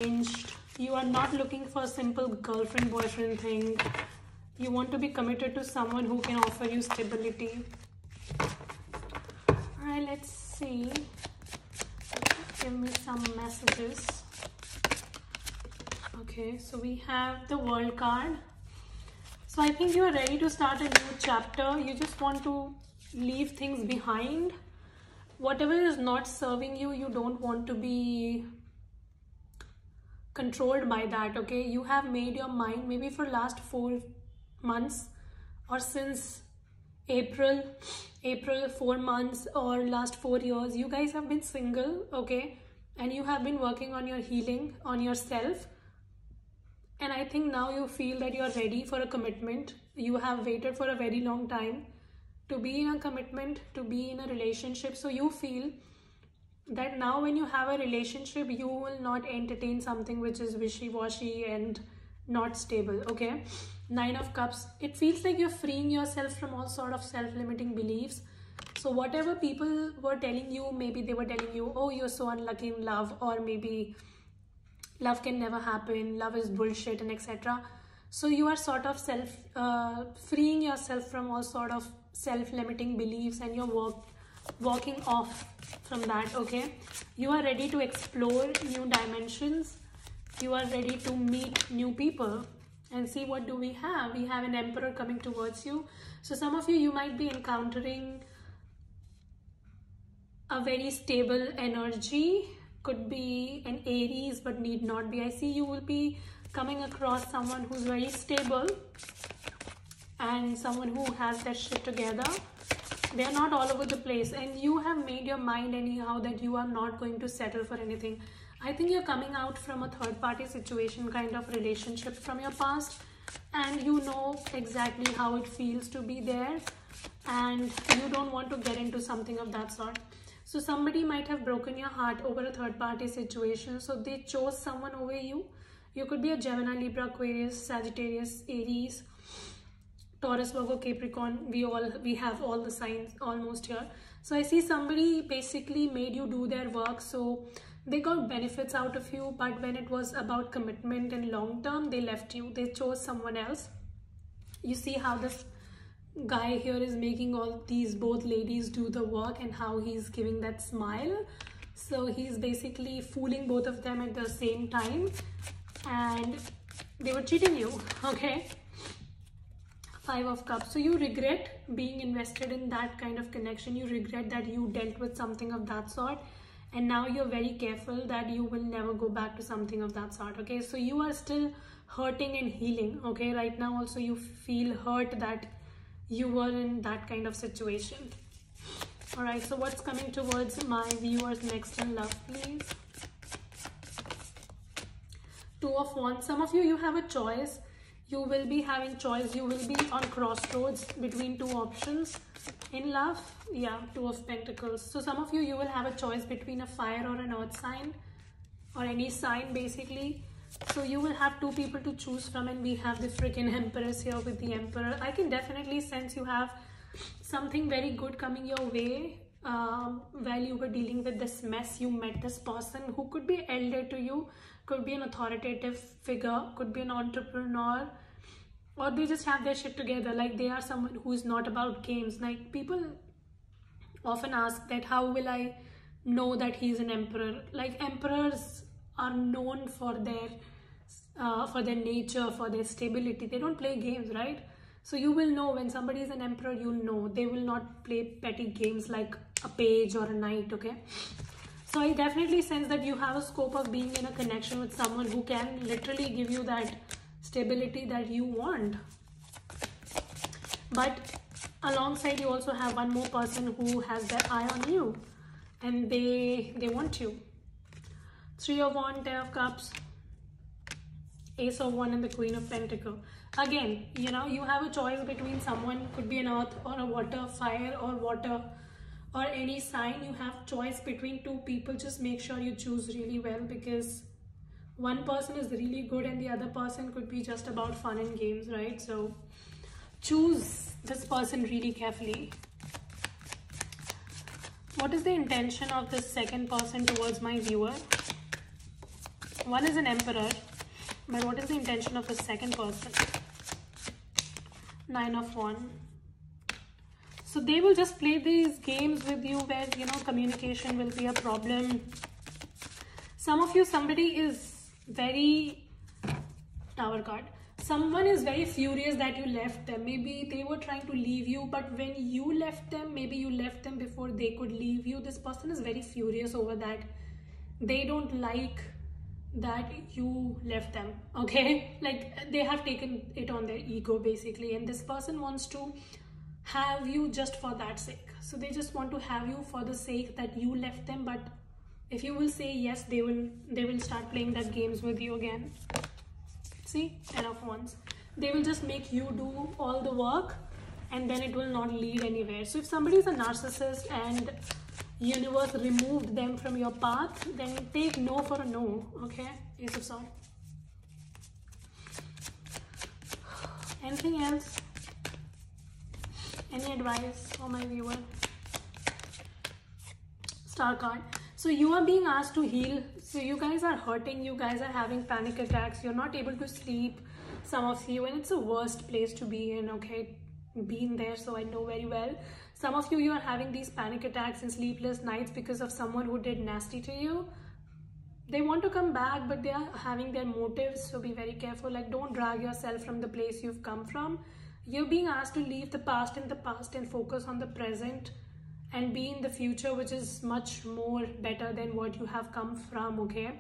changed. You are not looking for a simple girlfriend boyfriend thing. You want to be committed to someone who can offer you stability. Alright, let's see. Give me some messages. Okay, so we have the World card. So I think you are ready to start a new chapter. You just want to leave things behind. Whatever is not serving you, you don't want to be controlled by that. Okay, you have made your mind maybe for last 4 months or since April 4 months or last 4 years. You guys have been single, okay, and you have been working on your healing, on yourself. And I think now you feel that you are ready for a commitment. You have waited for a very long time to be in a commitment, to be in a relationship. So you feel that now when you have a relationship, you will not entertain something which is wishy-washy and not stable, okay? 9 of Cups. It feels like you're freeing yourself from all sort of self-limiting beliefs. So whatever people were telling you, maybe they were telling you, oh, you're so unlucky in love, or maybe love can never happen, love is bullshit, and etc. So you are sort of freeing yourself from all sort of self-limiting beliefs, and you're walking off from that, okay? You are ready to explore new dimensions. You are ready to meet new people. And see, what do we have? We have an Emperor coming towards you. So some of you might be encountering a very stable energy. Could be an Aries, but need not be. I see you will be coming across someone who's very stable and someone who has their shit together. They are not all over the place, and you have made your mind anyhow that you are not going to settle for anything. I think you're coming out from a third-party situation kind of relationship from your past, and you know exactly how it feels to be there, and you don't want to get into something of that sort. So somebody might have broken your heart over a third-party situation, so they chose someone over you. You could be a Gemini, Libra, Aquarius, Sagittarius, Aries, Taurus, Virgo, Capricorn. We have all the signs almost here. So I see somebody basically made you do their work, so they got benefits out of you, but when it was about commitment and long term, they left you. They chose someone else. You see how this guy here is making all these both ladies do the work, and how he's giving that smile. So he's basically fooling both of them at the same time, and they were cheating you, okay? 5 of Cups. So you regret being invested in that kind of connection. You regret that you dealt with something of that sort, and now you're very careful that you will never go back to something of that sort, okay? So you are still hurting and healing, okay? Right now also you feel hurt that you were in that kind of situation. All right, so what's coming towards my viewers next in love, please? 2 of Wands. Some of you have a choice. You will be having choice. You will be on crossroads between 2 options in love. Yeah, 2 of Pentacles. So some of you will have a choice between a fire or an earth sign, or any sign basically. So you will have 2 people to choose from, and we have the freaking Empress here with the Emperor. I can definitely sense you have something very good coming your way. While you were dealing with this mess, you met this person who could be elder to you, could be an authoritative figure, could be an entrepreneur, or they just have their shit together. Like they are someone who is not about games. Like people often ask that how will I know that he's an emperor? Like emperors are known for their nature, for their stability. They don't play games, right? So you will know when somebody is an emperor. You'll know they will not play petty games like a page or a knight, okay? So I definitely sense that you have a scope of being in a connection with someone who can literally give you that stability that you want. But alongside, you also have one more person who has their eye on you, and they want you. 3 of Wands, 10 of Cups, Ace of Wands, and the Queen of Pentacles. Again, you know, you have a choice between someone, could be an earth or a water, fire or water, or any sign. You have choice between 2 people. Just make sure you choose really well, because one person is really good and the other person could be just about fun and games, right? So choose this person really carefully. What is the intention of this second person towards my viewer? One is an emperor, but what is the intention of the second person? 9 of Wands. So they will just play these games with you where, you know, communication will be a problem. Some of you, somebody is very, Tower card. Someone is very furious that you left them. Maybe they were trying to leave you, but when you left them, maybe you left them before they could leave you. This person is very furious over that. They don't like that you left them, okay? Like, they have taken it on their ego basically, and this person wants to have you just for that sake. So they just want to have you for the sake that you left them, but if you will say yes, they will start playing that games with you again. See, 10 of Wands. They will just make you do all the work, and then it will not lead anywhere. So if somebody is a narcissist and universe removed them from your path, then take no for a no, okay? Ace of Swords. Anything else? Any advice for my viewer? Star card. So you are being asked to heal. So you guys are hurting, you guys are having panic attacks, you're not able to sleep, some of you, and it's the worst place to be in, okay? Been there, so I know very well. Some of you are having these panic attacks and sleepless nights because of someone who did nasty to you. They want to come back, but they are having their motives, so be very careful. Like, don't drag yourself from the place you've come from. You're being asked to leave the past in the past and focus on the present and be in the future, which is much more better than what you have come from, okay?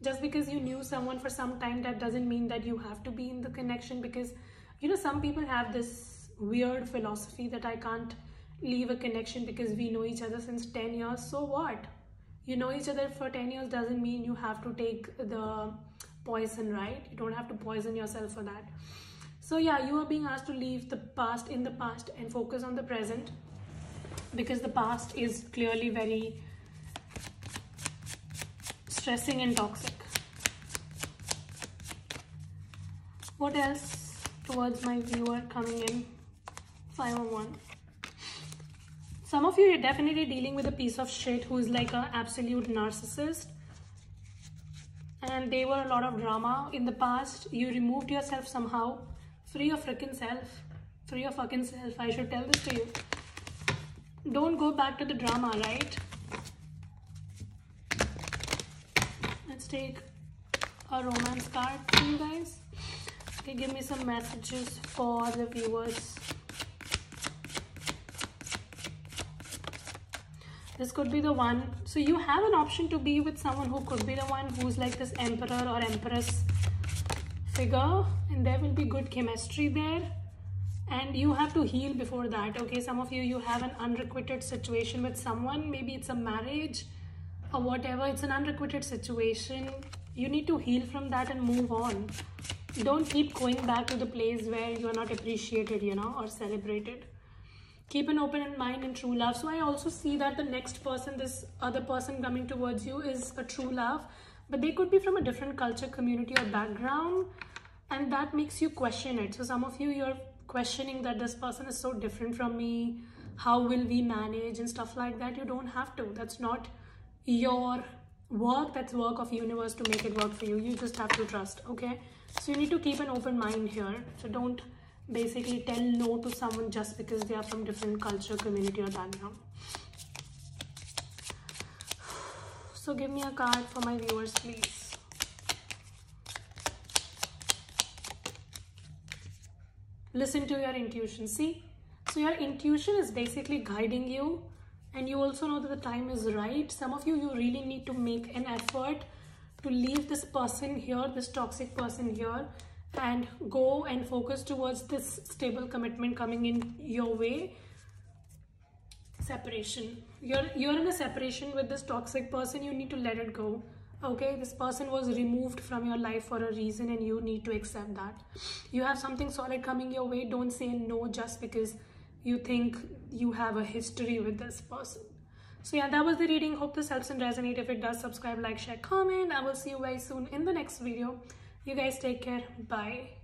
Just because you knew someone for some time, that doesn't mean that you have to be in the connection, because, you know, some people have this weird philosophy that I can't leave a connection because we know each other since 10 years. So what? You know each other for 10 years doesn't mean you have to take the poison, right? You don't have to poison yourself for that. So yeah, you are being asked to leave the past in the past and focus on the present, because the past is clearly very stressing and toxic. What else towards my viewer coming in? 5 of Wands. Some of you are definitely dealing with a piece of shit who is like an absolute narcissist, and they were a lot of drama in the past. You removed yourself somehow. Free your freaking self. Free your fucking self. I should tell this to you. Don't go back to the drama, right? Let's take a romance card for you guys. Okay, give me some messages for the viewers. This could be the one. So you have an option to be with someone who could be the one who's like this emperor or empress figure, and there will be good chemistry there, and you have to heal before that, okay? Some of you have an unrequited situation with someone. Maybe it's a marriage or whatever. It's an unrequited situation. You need to heal from that and move on. Don't keep going back to the place where you are not appreciated, you know, or celebrated. Keep an open mind and true love. So I also see that the next person, this other person coming towards you, is a true love, but they could be from a different culture, community, or background, and that makes you question it. So some of you, you're questioning that this person is so different from me. How will we manage and stuff like that? You don't have to. That's not your work. That's work of universe to make it work for you. You just have to trust, okay? So you need to keep an open mind here. So don't basically tell no to someone just because they are from different culture, community, or background. So give me a card for my viewers, please. Listen to your intuition. See, so your intuition is basically guiding you, and you also know that the time is right. Some of you, you really need to make an effort to leave this person here, this toxic person here, and go and focus towards this stable commitment coming in your way. Separation. You're in a separation with this toxic person. You need to let it go, okay? This person was removed from your life for a reason, and you need to accept that. You have something solid coming your way. Don't say no just because you think you have a history with this person. So yeah, that was the reading. Hope this helps and resonates. If it does, subscribe, like, share, comment. I will see you guys soon in the next video. You guys take care. Bye.